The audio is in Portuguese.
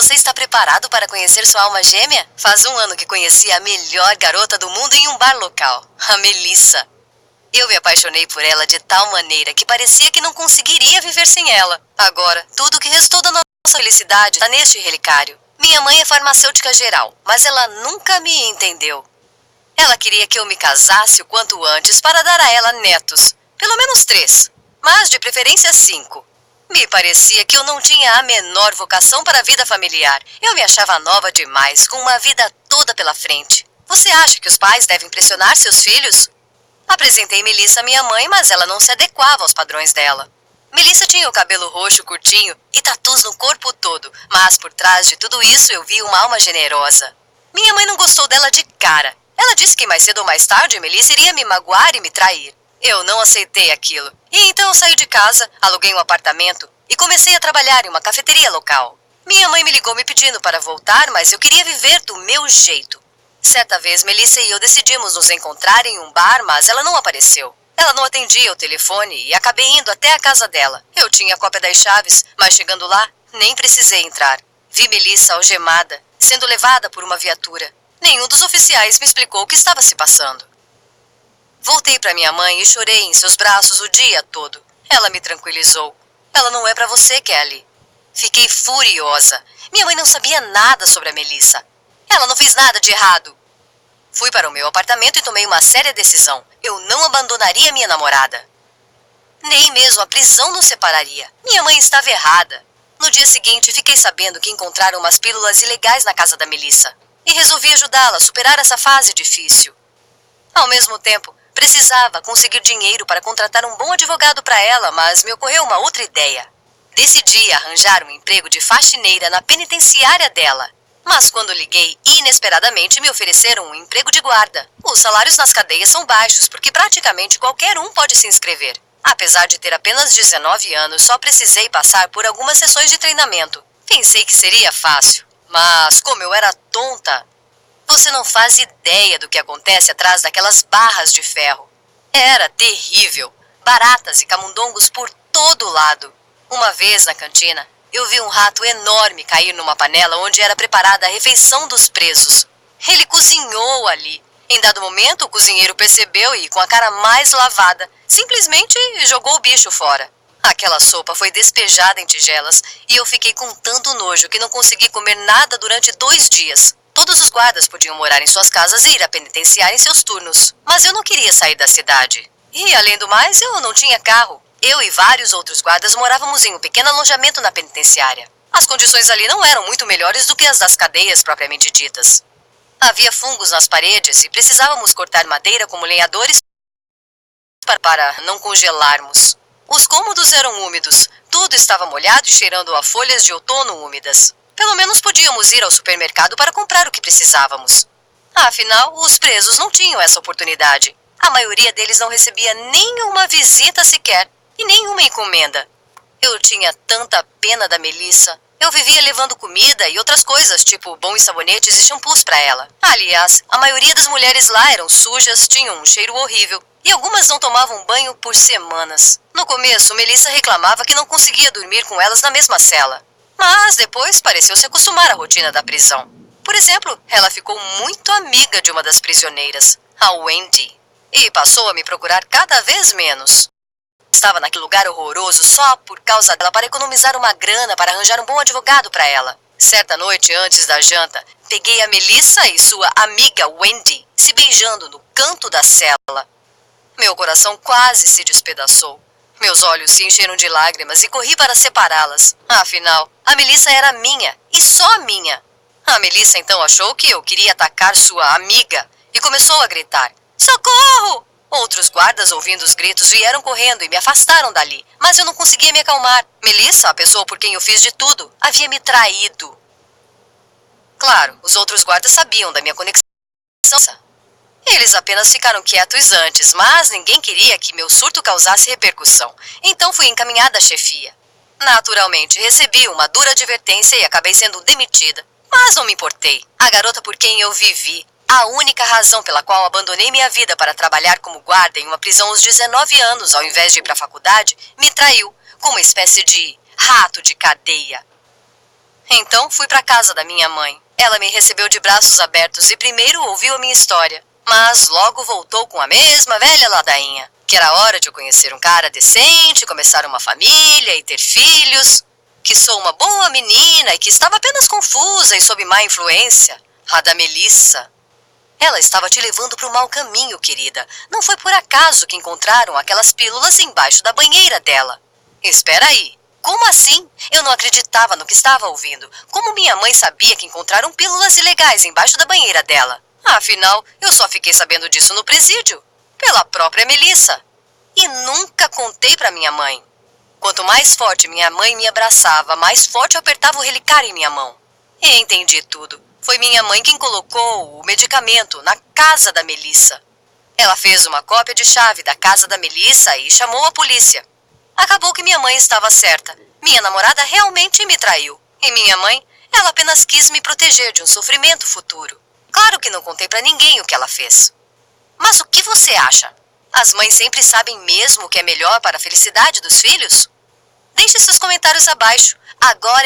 Você está preparado para conhecer sua alma gêmea? Faz um ano que conheci a melhor garota do mundo em um bar local, a Melissa. Eu me apaixonei por ela de tal maneira que parecia que não conseguiria viver sem ela. Agora, tudo o que restou da nossa felicidade está neste relicário. Minha mãe é farmacêutica geral, mas ela nunca me entendeu. Ela queria que eu me casasse o quanto antes para dar a ela netos. Pelo menos 3, mas de preferência 5. Me parecia que eu não tinha a menor vocação para a vida familiar. Eu me achava nova demais, com uma vida toda pela frente. Você acha que os pais devem pressionar seus filhos? Apresentei Melissa à minha mãe, mas ela não se adequava aos padrões dela. Melissa tinha o cabelo roxo curtinho e tatus no corpo todo, mas por trás de tudo isso eu vi uma alma generosa. Minha mãe não gostou dela de cara. Ela disse que mais cedo ou mais tarde Melissa iria me magoar e me trair. Eu não aceitei aquilo. E então eu saí de casa, aluguei um apartamento e comecei a trabalhar em uma cafeteria local. Minha mãe me ligou me pedindo para voltar, mas eu queria viver do meu jeito. Certa vez, Melissa e eu decidimos nos encontrar em um bar, mas ela não apareceu. Ela não atendia o telefone e acabei indo até a casa dela. Eu tinha a cópia das chaves, mas chegando lá, nem precisei entrar. Vi Melissa algemada, sendo levada por uma viatura. Nenhum dos oficiais me explicou o que estava se passando. Voltei para minha mãe e chorei em seus braços o dia todo. Ela me tranquilizou. Ela não é para você, Kelly. Fiquei furiosa. Minha mãe não sabia nada sobre a Melissa. Ela não fez nada de errado. Fui para o meu apartamento e tomei uma séria decisão. Eu não abandonaria minha namorada. Nem mesmo a prisão nos separaria. Minha mãe estava errada. No dia seguinte, fiquei sabendo que encontraram umas pílulas ilegais na casa da Melissa. E resolvi ajudá-la a superar essa fase difícil. Ao mesmo tempo, precisava conseguir dinheiro para contratar um bom advogado para ela, mas me ocorreu uma outra ideia. Decidi arranjar um emprego de faxineira na penitenciária dela. Mas quando liguei, inesperadamente me ofereceram um emprego de guarda. Os salários nas cadeias são baixos, porque praticamente qualquer um pode se inscrever. Apesar de ter apenas 19 anos, só precisei passar por algumas sessões de treinamento. Pensei que seria fácil, mas como eu era tonta... Você não faz ideia do que acontece atrás daquelas barras de ferro. Era terrível. Baratas e camundongos por todo lado. Uma vez na cantina, eu vi um rato enorme cair numa panela onde era preparada a refeição dos presos. Ele cozinhou ali. Em dado momento, o cozinheiro percebeu e, com a cara mais lavada, simplesmente jogou o bicho fora. Aquela sopa foi despejada em tigelas e eu fiquei com tanto nojo que não consegui comer nada durante 2 dias. Todos os guardas podiam morar em suas casas e ir à penitenciária em seus turnos. Mas eu não queria sair da cidade. E, além do mais, eu não tinha carro. Eu e vários outros guardas morávamos em um pequeno alojamento na penitenciária. As condições ali não eram muito melhores do que as das cadeias propriamente ditas. Havia fungos nas paredes e precisávamos cortar madeira como lenhadores para não congelarmos. Os cômodos eram úmidos. Tudo estava molhado e cheirando a folhas de outono úmidas. Pelo menos podíamos ir ao supermercado para comprar o que precisávamos. Afinal, os presos não tinham essa oportunidade. A maioria deles não recebia nenhuma visita sequer e nenhuma encomenda. Eu tinha tanta pena da Melissa. Eu vivia levando comida e outras coisas, tipo bons sabonetes e shampoos para ela. Aliás, a maioria das mulheres lá eram sujas, tinham um cheiro horrível e algumas não tomavam banho por semanas. No começo, Melissa reclamava que não conseguia dormir com elas na mesma cela. Mas depois pareceu se acostumar à rotina da prisão. Por exemplo, ela ficou muito amiga de uma das prisioneiras, a Wendy, e passou a me procurar cada vez menos. Estava naquele lugar horroroso só por causa dela para economizar uma grana para arranjar um bom advogado para ela. Certa noite, antes da janta, peguei a Melissa e sua amiga Wendy se beijando no canto da cela. Meu coração quase se despedaçou. Meus olhos se encheram de lágrimas e corri para separá-las. Afinal, a Melissa era minha, e só minha. A Melissa então achou que eu queria atacar sua amiga e começou a gritar: "Socorro!" Outros guardas, ouvindo os gritos, vieram correndo e me afastaram dali, mas eu não conseguia me acalmar. Melissa, a pessoa por quem eu fiz de tudo, havia me traído. Claro, os outros guardas sabiam da minha conexão. Eles apenas ficaram quietos antes, mas ninguém queria que meu surto causasse repercussão. Então fui encaminhada à chefia. Naturalmente, recebi uma dura advertência e acabei sendo demitida. Mas não me importei. A garota por quem eu vivi, a única razão pela qual abandonei minha vida para trabalhar como guarda em uma prisão aos 19 anos, ao invés de ir para a faculdade, me traiu, como uma espécie de rato de cadeia. Então fui para casa da minha mãe. Ela me recebeu de braços abertos e primeiro ouviu a minha história, mas logo voltou com a mesma velha ladainha, que era hora de eu conhecer um cara decente, começar uma família e ter filhos, que sou uma boa menina e que estava apenas confusa e sob má influência. A da Melissa. Ela estava te levando para o mau caminho, querida. Não foi por acaso que encontraram aquelas pílulas embaixo da banheira dela. Espera aí. Como assim? Eu não acreditava no que estava ouvindo. Como minha mãe sabia que encontraram pílulas ilegais embaixo da banheira dela? Afinal, eu só fiquei sabendo disso no presídio. Pela própria Melissa. E nunca contei para minha mãe. Quanto mais forte minha mãe me abraçava, mais forte eu apertava o relicário em minha mão. E entendi tudo. Foi minha mãe quem colocou o medicamento na casa da Melissa. Ela fez uma cópia de chave da casa da Melissa e chamou a polícia. Acabou que minha mãe estava certa. Minha namorada realmente me traiu. E minha mãe, ela apenas quis me proteger de um sofrimento futuro. Claro que não contei para ninguém o que ela fez. Mas o que você acha? As mães sempre sabem mesmo o que é melhor para a felicidade dos filhos? Deixe seus comentários abaixo. Agora eu